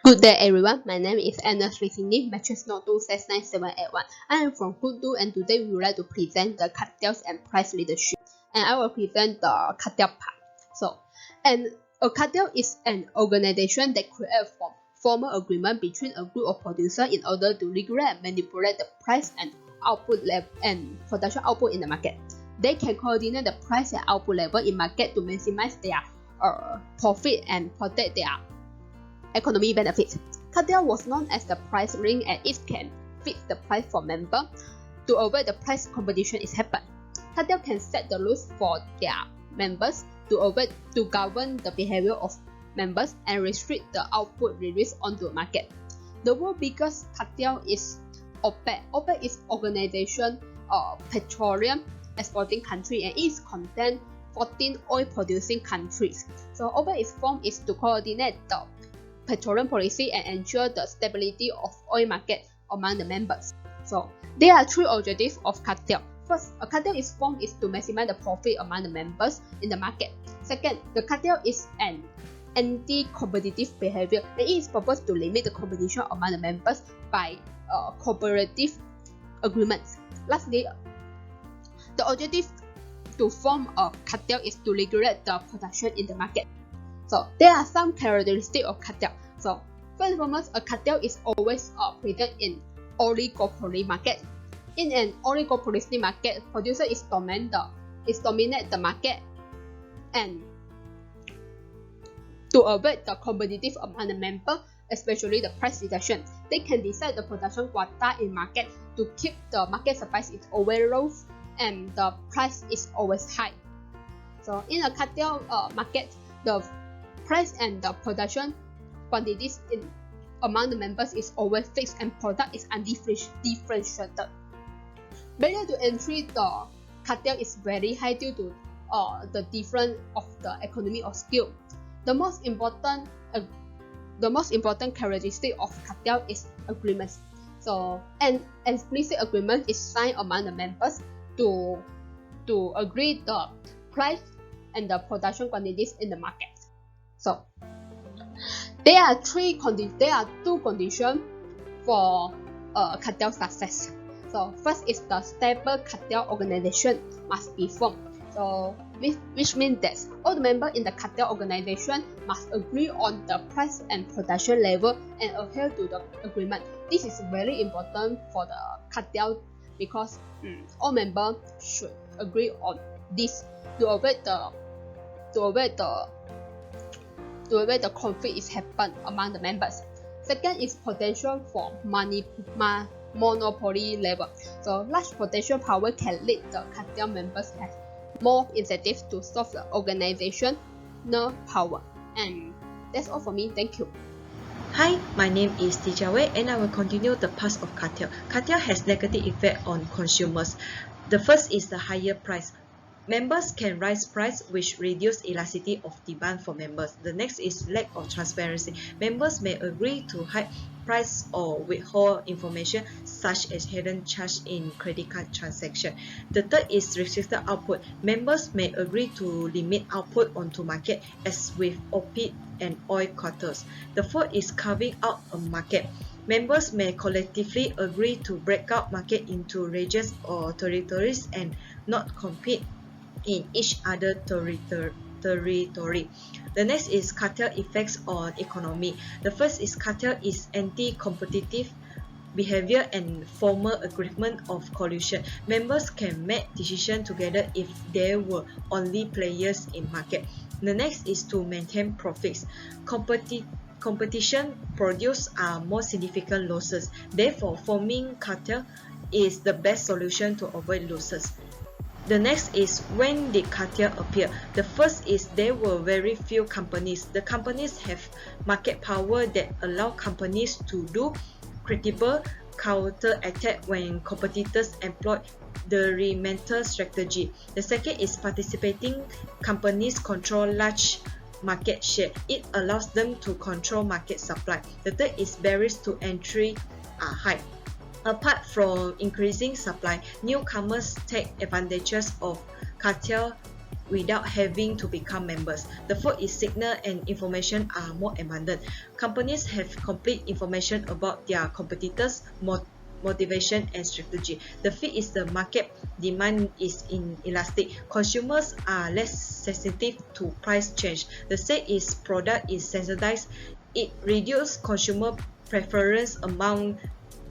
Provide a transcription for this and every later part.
Good day everyone, my name is Anna Srisini, matches note 269781. I am from Kudu and today we would like to present the Cartels and Price Leadership. And I will present the cartel part. A cartel is an organization that creates formal agreement between a group of producers in order to regulate and manipulate the price and output level and production output in the market. They can coordinate the price and output level in market to maximize their profit and protect their economy benefits. Cartel was known as the price ring and it can fix the price for members to avoid the price competition is happen. Cartel can set the rules for their members to govern the behavior of members and restrict the output released onto the market. The world's biggest cartel is OPEC. OPEC is organization of petroleum exporting country and it contains 14 oil producing countries. So OPEC is formed to coordinate the petroleum policy and ensure the stability of oil market among the members. So there are three objectives of cartel. First, a cartel is formed to maximize the profit among the members in the market. Second, the cartel is an anti-competitive behavior and it is purposed to limit the competition among the members by cooperative agreements. Lastly, the objective to form a cartel is to regulate the production in the market. So there are some characteristics of cartel. So first and foremost, a cartel is always present in oligopoly market. In an oligopolistic market, producer is dominate the market, and to avoid the competitive among the member, especially the price reduction, they can decide the production quota in market to keep the market supply is always low and the price is always high. So in a cartel market, the price and the production quantities among the members is always fixed and product is undifferentiated. Barrier to entry the cartel is very high due to the difference of the economy of scale. The most important characteristic of cartel is agreements. So an explicit agreement is signed among the members to agree the price and the production quantities in the market. So there are two conditions for cartel success. So first is the stable cartel organization must be formed. So which means that all the members in the cartel organization must agree on the price and production level and adhere to the agreement. This is very important for the cartel because all members should agree on this to avoid the conflict is happen among the members. Second is potential for monopoly level. So large potential power can lead the cartel members have more incentives to solve the organizational power. And that's all for me. Thank you. Hi, my name is Tijawe and I will continue the part of cartel. Cartel has negative effect on consumers. The first is the higher price. Members can raise price which reduce elasticity of demand for members. The next is lack of transparency. Members may agree to hide price or withhold information such as hidden charge in credit card transaction. The third is restricted output. Members may agree to limit output onto market as with OPEC and oil cartels. The fourth is carving out a market. Members may collectively agree to break out market into regions or territories and not compete in each other territory. The next is cartel effects on economy. The first is cartel is anti-competitive behavior and formal agreement of collusion. Members can make decisions together if there were only players in market. The next is to maintain profits. Competition produce more significant losses. Therefore, forming cartel is the best solution to avoid losses. The next is when did cartel appear? The first is there were very few companies. The companies have market power that allow companies to do credible counter attack when competitors employ the remainder strategy. The second is participating companies control large market share. It allows them to control market supply. The third is barriers to entry are high. Apart from increasing supply, newcomers take advantages of cartel without having to become members. The fourth is signal and information are more abundant. Companies have complete information about their competitors, motivation and strategy. The fifth is the market demand is inelastic. Consumers are less sensitive to price change. The sixth is product is sensitized. It reduces consumer preference among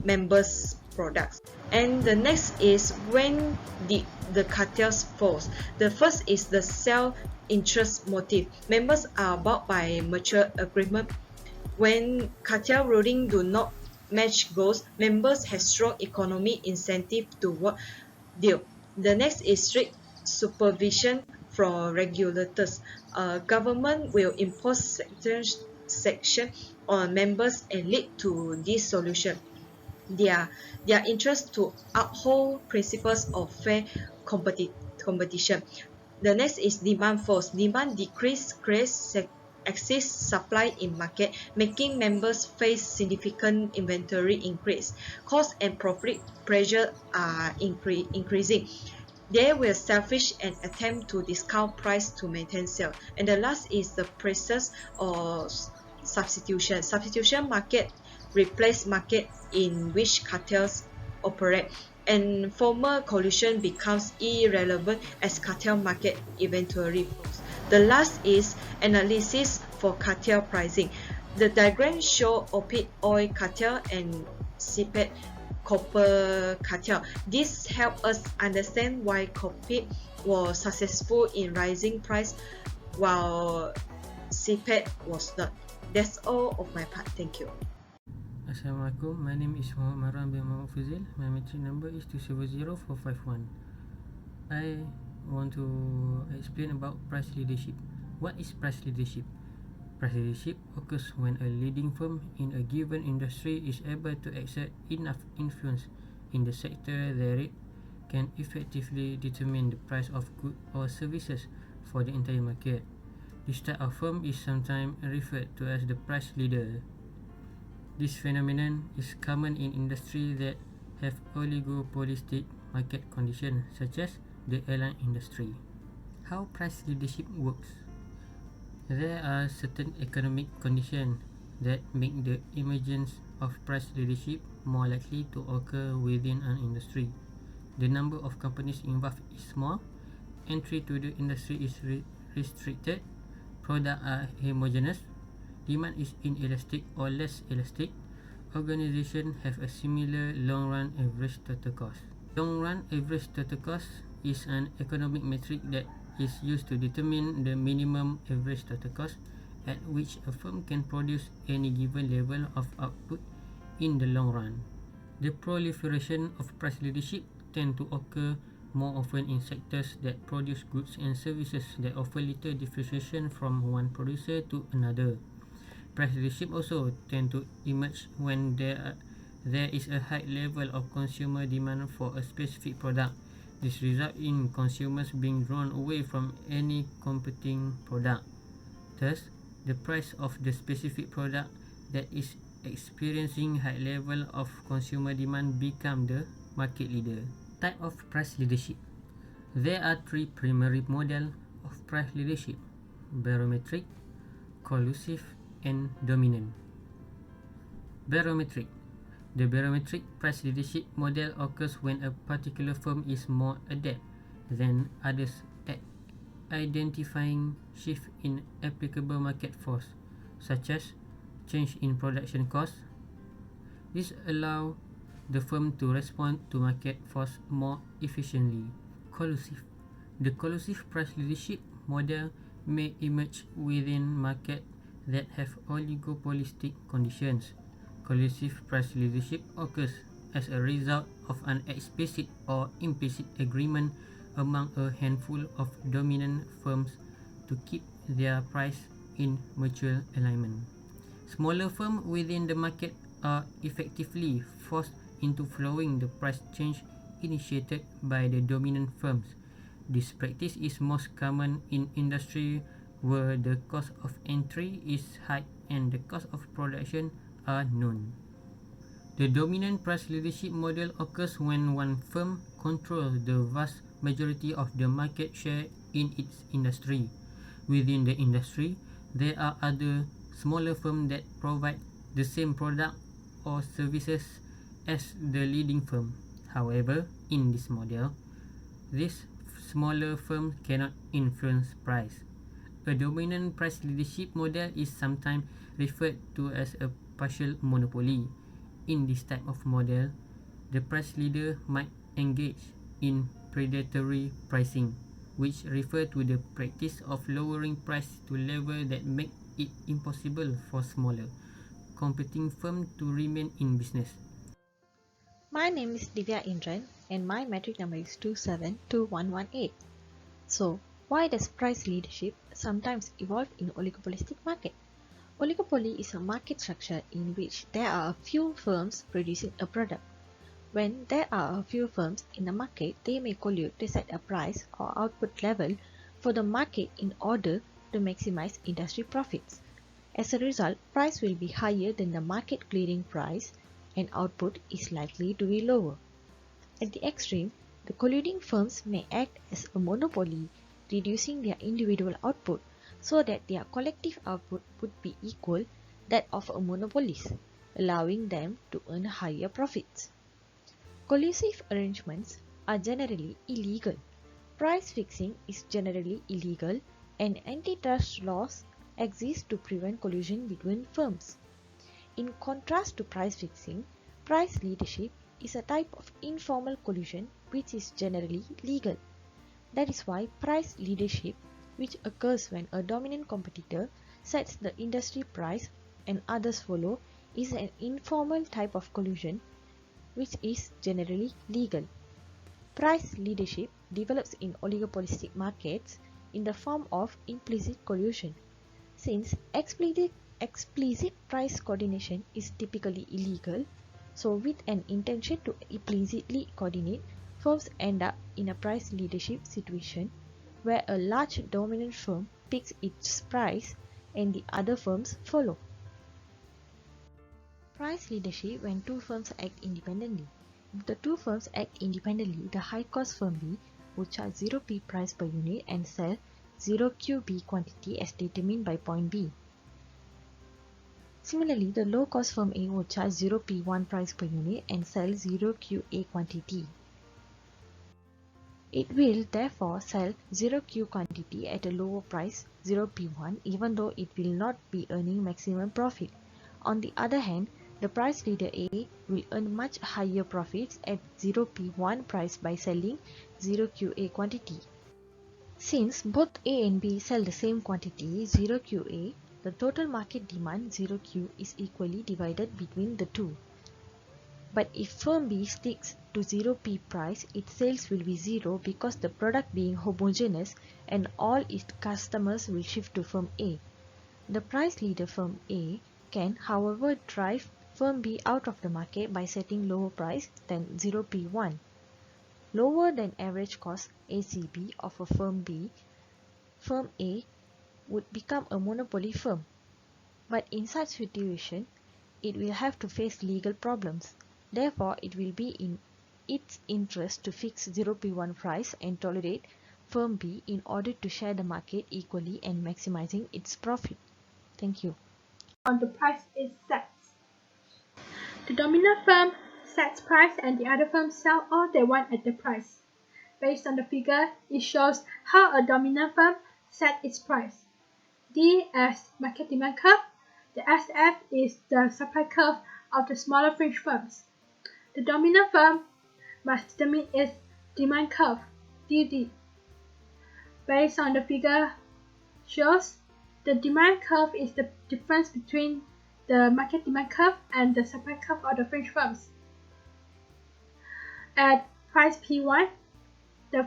members products. And the next is when the cartels falls. The first is the self-interest motive. Members are bound by mutual agreement. When cartel ruling do not match goals, members have strong economic incentive to work deal. The next is strict supervision from regulators. Government will impose section on members and lead to dissolution. Their interest to uphold principles of fair competition. The next is demand force. Demand decrease creates excess supply in market, making members face significant inventory increase. Cost and profit pressure are increasing. They will selfish and attempt to discount price to maintain sale. And the last is the process of substitution. Substitution market replace market in which cartels operate, and former collusion becomes irrelevant as cartel market eventually falls. The last is analysis for cartel pricing. The diagram show OPEC oil cartel and CPET copper cartel. This helps us understand why OPEC was successful in rising price while CPET was not. That's all of my part. Thank you. Assalamualaikum, my name is Muhammad Marwan bin Muhammad Fuzil. My metric number is 270451. I want to explain about price leadership. What is price leadership? Price leadership occurs when a leading firm in a given industry is able to exert enough influence in the sector that it can effectively determine the price of goods or services for the entire market. This type of firm is sometimes referred to as the price leader. This phenomenon is common in industries that have oligopolistic market conditions, such as the airline industry. How price leadership works? There are certain economic conditions that make the emergence of price leadership more likely to occur within an industry. The number of companies involved is small, entry to the industry is restricted, products are homogeneous, demand is inelastic or less elastic, organizations have a similar long-run average total cost. Long-run average total cost is an economic metric that is used to determine the minimum average total cost at which a firm can produce any given level of output in the long run. The proliferation of price leadership tend to occur more often in sectors that produce goods and services that offer little differentiation from one producer to another. Price leadership also tend to emerge when there is a high level of consumer demand for a specific product. This results in consumers being drawn away from any competing product. Thus, the price of the specific product that is experiencing high level of consumer demand become the market leader. Type of price leadership. There are three primary models of price leadership: barometric, collusive, and dominant. Barometric. The barometric price leadership model occurs when a particular firm is more adept than others at identifying shift in applicable market force, such as change in production cost. This allows the firm to respond to market force more efficiently. Collusive. The collusive price leadership model may emerge within market that have oligopolistic conditions. Collusive price leadership occurs as a result of an explicit or implicit agreement among a handful of dominant firms to keep their price in mutual alignment. Smaller firms within the market are effectively forced into following the price change initiated by the dominant firms. This practice is most common in industry where the cost of entry is high and the cost of production are known. The dominant price leadership model occurs when one firm controls the vast majority of the market share in its industry. Within the industry, there are other smaller firms that provide the same product or services as the leading firm. However, in this model, this smaller firm cannot influence price. A dominant price leadership model is sometimes referred to as a partial monopoly. In this type of model, the price leader might engage in predatory pricing, which refer to the practice of lowering price to level that make it impossible for smaller, competing firms to remain in business. My name is Divya Indran and my metric number is 272118. So, why does price leadership sometimes evolve in oligopolistic market? Oligopoly is a market structure in which there are a few firms producing a product. When there are a few firms in the market, they may collude to set a price or output level for the market in order to maximize industry profits. As a result, price will be higher than the market clearing price and output is likely to be lower. At the extreme, the colluding firms may act as a monopoly, reducing their individual output so that their collective output would be equal that of a monopolist, allowing them to earn higher profits. Collusive arrangements are generally illegal. Price fixing is generally illegal and antitrust laws exist to prevent collusion between firms. In contrast to price fixing, price leadership is a type of informal collusion which is generally legal. That is why price leadership, which occurs when a dominant competitor sets the industry price and others follow, is an informal type of collusion which is generally legal. Price leadership develops in oligopolistic markets in the form of implicit collusion. Since explicit price coordination is typically illegal, so with an intention to implicitly coordinate, firms end up in a price leadership situation where a large dominant firm picks its price and the other firms follow. Price leadership when two firms act independently. If the two firms act independently, the high-cost firm B would charge 0p price per unit and sell 0qb quantity as determined by point B. Similarly, the low-cost firm A would charge 0p1 price per unit and sell 0qa quantity. It will therefore sell 0q quantity at a lower price, 0p1, even though it will not be earning maximum profit. On the other hand, the price leader A will earn much higher profits at 0p1 price by selling 0qa quantity. Since both A and B sell the same quantity, 0qa, the total market demand 0q is equally divided between the two. But if firm B sticks to 0p price, its sales will be 0 because the product being homogeneous and all its customers will shift to firm A. The price leader firm A can, however, drive firm B out of the market by setting lower price than 0p1. Lower than average cost ACB of a firm B, firm A would become a monopoly firm. But in such situation, it will have to face legal problems. Therefore, it will be in its interest to fix 0p1 price and tolerate firm B in order to share the market equally and maximizing its profit. Thank you. On the price is set. The dominant firm sets price and the other firms sell all they want at the price. Based on the figure, it shows how a dominant firm set its price. D as market demand curve. The SF is the supply curve of the smaller fringe firms. The dominant firm must determine its demand curve, DD. Based on the figure shows, the demand curve is the difference between the market demand curve and the supply curve of the fringe firms. At price P1, the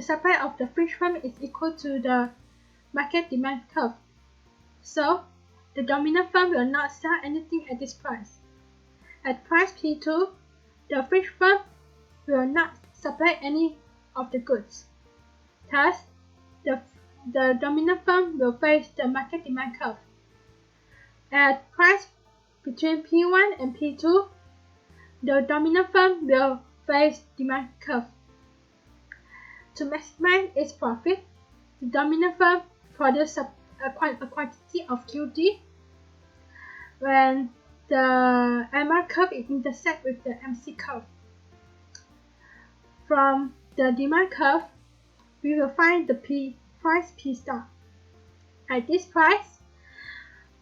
supply of the fringe firm is equal to the market demand curve. So, the dominant firm will not sell anything at this price. At price P2, the fringe firm will not supply any of the goods. Thus, the dominant firm will face the market demand curve. At price between P1 and P2, the dominant firm will face demand curve. To maximize its profit, the dominant firm produces a quantity of QD when the MR curve intersects with the MC curve. From the demand curve, we will find the price P star. At this price,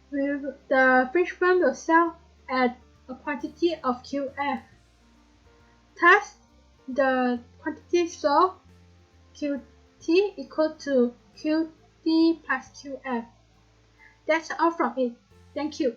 the fringe firm will sell at a quantity of QF. Thus, the quantity sold QT equal to QD plus QF. That's all from it. Thank you.